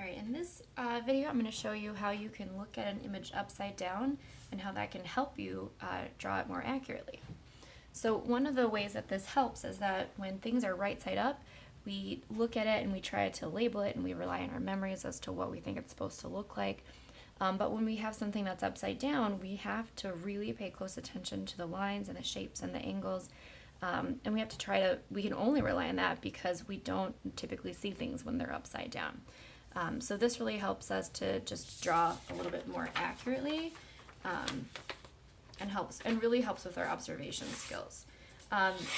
Alright, in this video I'm going to show you how you can look at an image upside down and how that can help you draw it more accurately. So one of the ways that this helps is that when things are right side up, we look at it and we try to label it and we rely on our memories as to what we think it's supposed to look like. But when we have something that's upside down, we have to really pay close attention to the lines and the shapes and the angles. And we have to we can only rely on that because we don't typically see things when they're upside down. So this really helps us to just draw a little bit more accurately and really helps with our observation skills.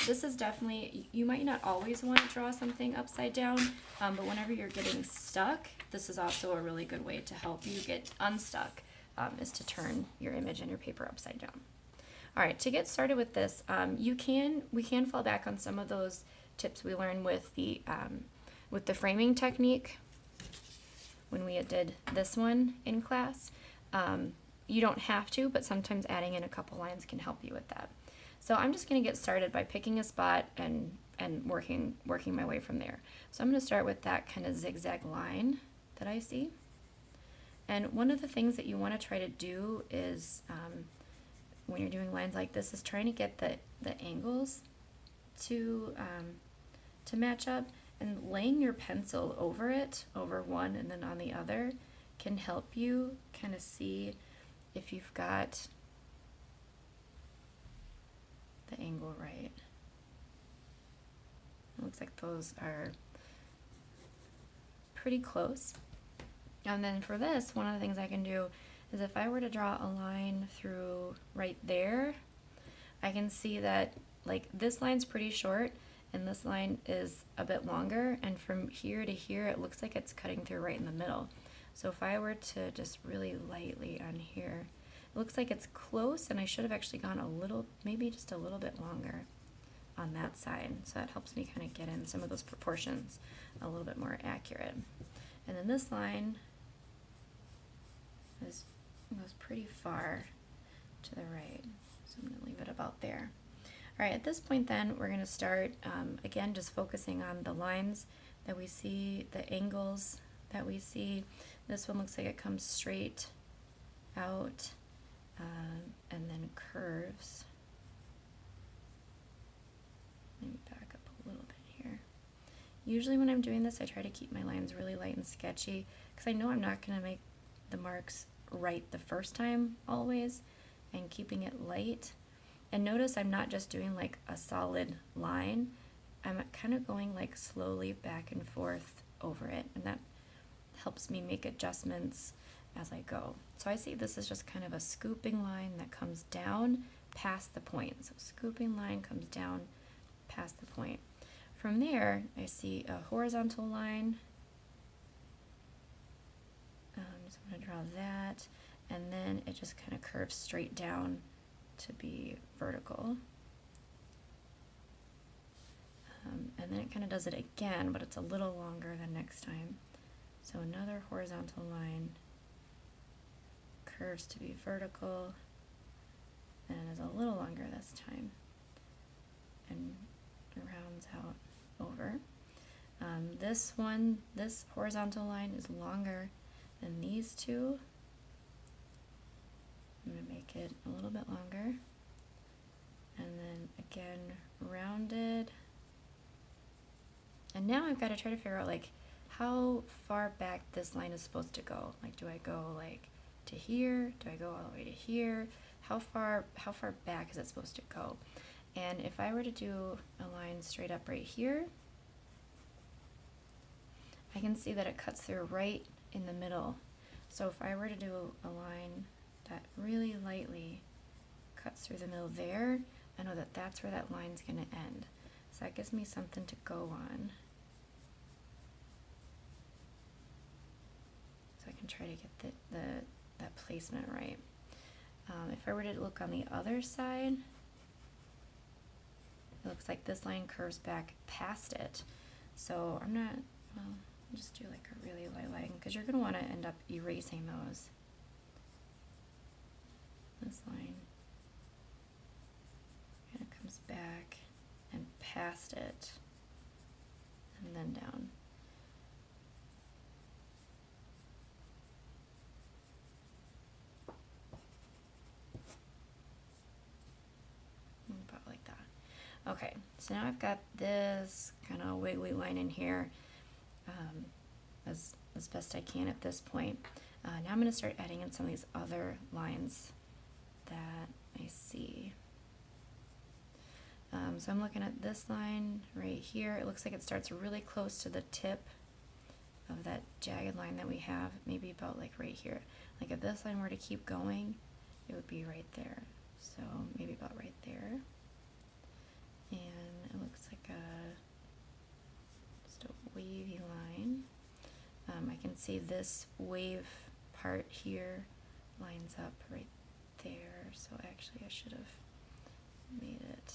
This is definitely, you might not always want to draw something upside down, but whenever you're getting stuck, this is also a really good way to help you get unstuck, is to turn your image and your paper upside down. All right, to get started with this, we can fall back on some of those tips we learned with the framing technique when we did this one in class. You don't have to, but sometimes adding in a couple lines can help you with that. So I'm just going to get started by picking a spot and working my way from there. So I'm going to start with that kind of zigzag line that I see. And one of the things that you want to try to do is, when you're doing lines like this, is trying to get the angles to match up, and laying your pencil over it, over one and then on the other, can help you kind of see if you've got the angle right. It looks like those are pretty close. And then for this, one of the things I can do is if I were to draw a line through right there, I can see that like this line's pretty short and this line is a bit longer, and from here to here it looks like it's cutting through right in the middle. So if I were to just really lightly on here, it looks like it's close, and I should have actually gone a little, maybe just a little bit longer on that side. So that helps me kind of get in some of those proportions a little bit more accurate. And then this line goes pretty far to the right, so I'm going to leave it about there. All right, at this point then, we're going to start, again, just focusing on the lines that we see, the angles that we see. This one looks like it comes straight out and then curves. Maybe back up a little bit here. Usually when I'm doing this, I try to keep my lines really light and sketchy because I know I'm not going to make the marks right the first time always, and keeping it light. And notice I'm not just doing like a solid line, I'm kind of going like slowly back and forth over it, and that helps me make adjustments as I go. So I see this is just kind of a scooping line that comes down past the point. So scooping line comes down past the point. From there, I see a horizontal line. So I'm going to draw that, and then it just kind of curves straight down to be vertical. And then it kind of does it again, but it's a little longer than next time. So another horizontal line curves to be vertical and is a little longer this time and rounds out over. This horizontal line is longer than these two. I'm going to make it a little bit longer, and then again rounded. And now I've got to try to figure out like how far back this line is supposed to go. Like, do I go like to here? Do I go all the way to here? How far back is it supposed to go? And if I were to do a line straight up right here, I can see that it cuts through right in the middle. So if I were to do a line that really lightly cuts through the middle there, I know that that's where that line's going to end. So that gives me something to go on. So I can try to get that placement right. If I were to look on the other side, it looks like this line curves back past it. So I'm not, well, I'll just do like a really light line because you're going to want to end up erasing those. This line kind of comes back and past it and then down. Okay, so now I've got this kind of wiggly line in here as best I can at this point. Now I'm going to start adding in some of these other lines that I see. So I'm looking at this line right here. It looks like it starts really close to the tip of that jagged line that we have, maybe about like right here. Like if this line were to keep going, it would be right there. So maybe about right there. And it looks like just a wavy line. I can see this wave part here lines up right there. So actually I should have made it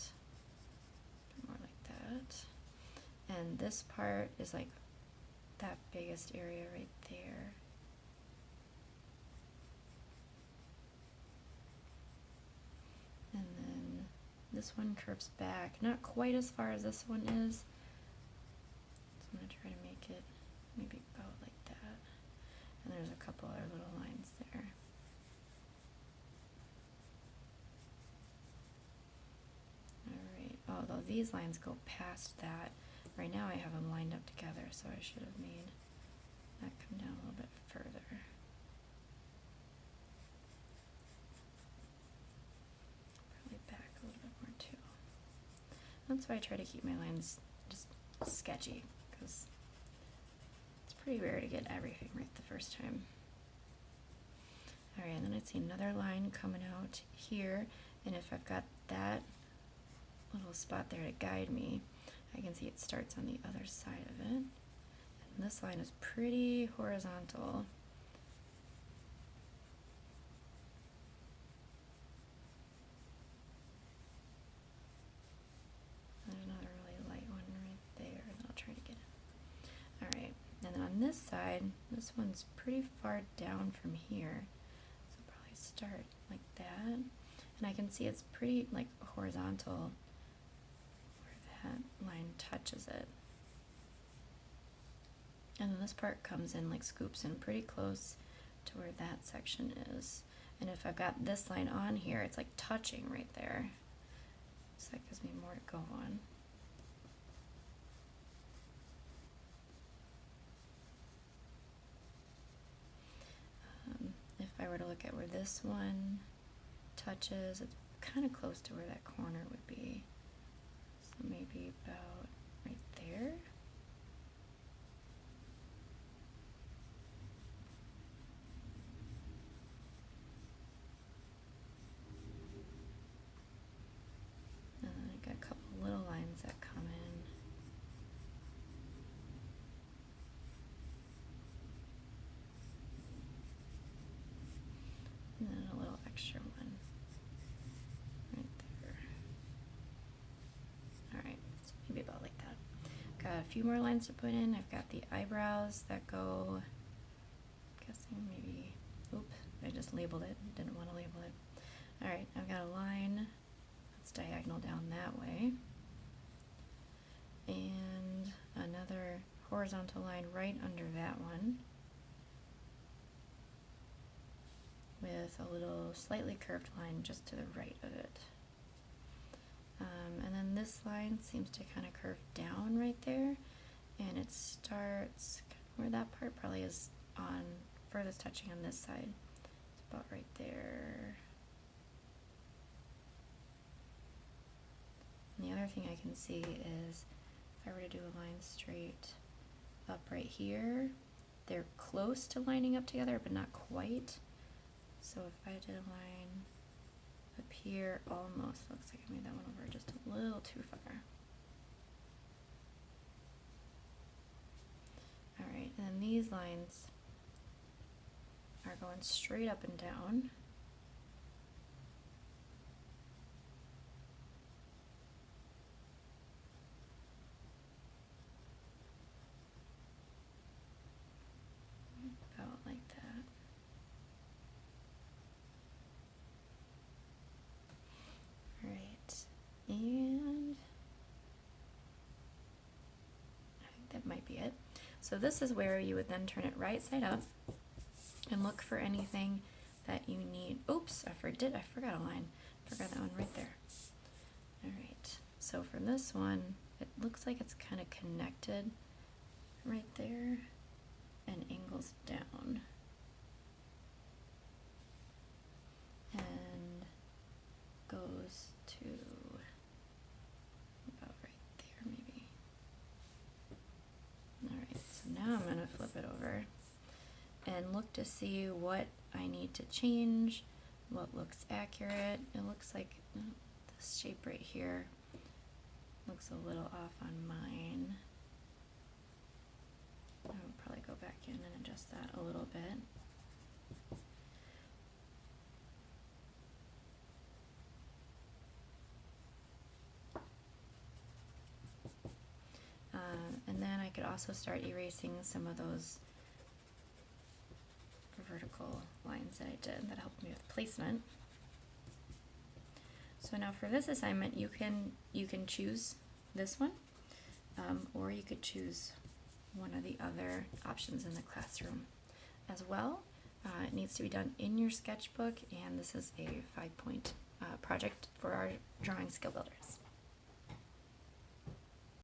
more like that. And this part is like that biggest area right there. And then this one curves back, not quite as far as this one is. So I'm going to try to make it maybe about like that. And there's a couple other little lines there. Alright, although these lines go past that. Right now I have them lined up together, so I should have made that come down a little bit further. Probably back a little bit more too. That's why I try to keep my lines just sketchy, because it's pretty rare to get everything right the first time. Alright, and then I see another line coming out here, and if I've got that little spot there to guide me, I can see it starts on the other side of it. And this line is pretty horizontal. There's another really light one right there, and I'll try to get it. Alright, and then on this side, this one's pretty far down from here. So I'll probably start like that. And I can see it's pretty like horizontal where that line touches it. And then this part comes in, like scoops in pretty close to where that section is. And if I've got this line on here, it's like touching right there. So that gives me more to go on. If I were to look at where this one touches, it's kind of close to where that corner would be. So maybe about right there. And then I got a couple little lines that come in. And then a little extra one right there. Alright, so maybe about like that. Got a few more lines to put in. I've got the eyebrows that go, I'm guessing maybe, oops, I just labeled it, didn't want to label it. Alright, I've got a line that's diagonal down that way. And another horizontal line right under that one, with a little slightly curved line just to the right of it. And then this line seems to kind of curve down right there, and it starts where that part probably is on furthest touching on this side. It's about right there. And the other thing I can see is if I were to do a line straight up right here, they're close to lining up together, but not quite. So if I did a line up here, almost looks like I made that one over just a little too far. Alright, and then these lines are going straight up and down. About like that. Alright, and I think that might be it. So this is where you would then turn it right side up and look for anything that you need. Oops, I forgot a line. Forgot that one right there. Alright, So for this one, it looks like it's kind of connected right there and angles down. And goes to about right there maybe. Alright, so now I'm going to flip it over and look to see what I need to change, what looks accurate. It looks like this shape right here looks a little off on mine. I'll probably go back in and adjust that a little bit. And then I could also start erasing some of those vertical lines that I did that helped me with placement. So now for this assignment, you can choose this one, or you could choose one of the other options in the classroom as well. It needs to be done in your sketchbook, and this is a 5-point project for our drawing skill builders.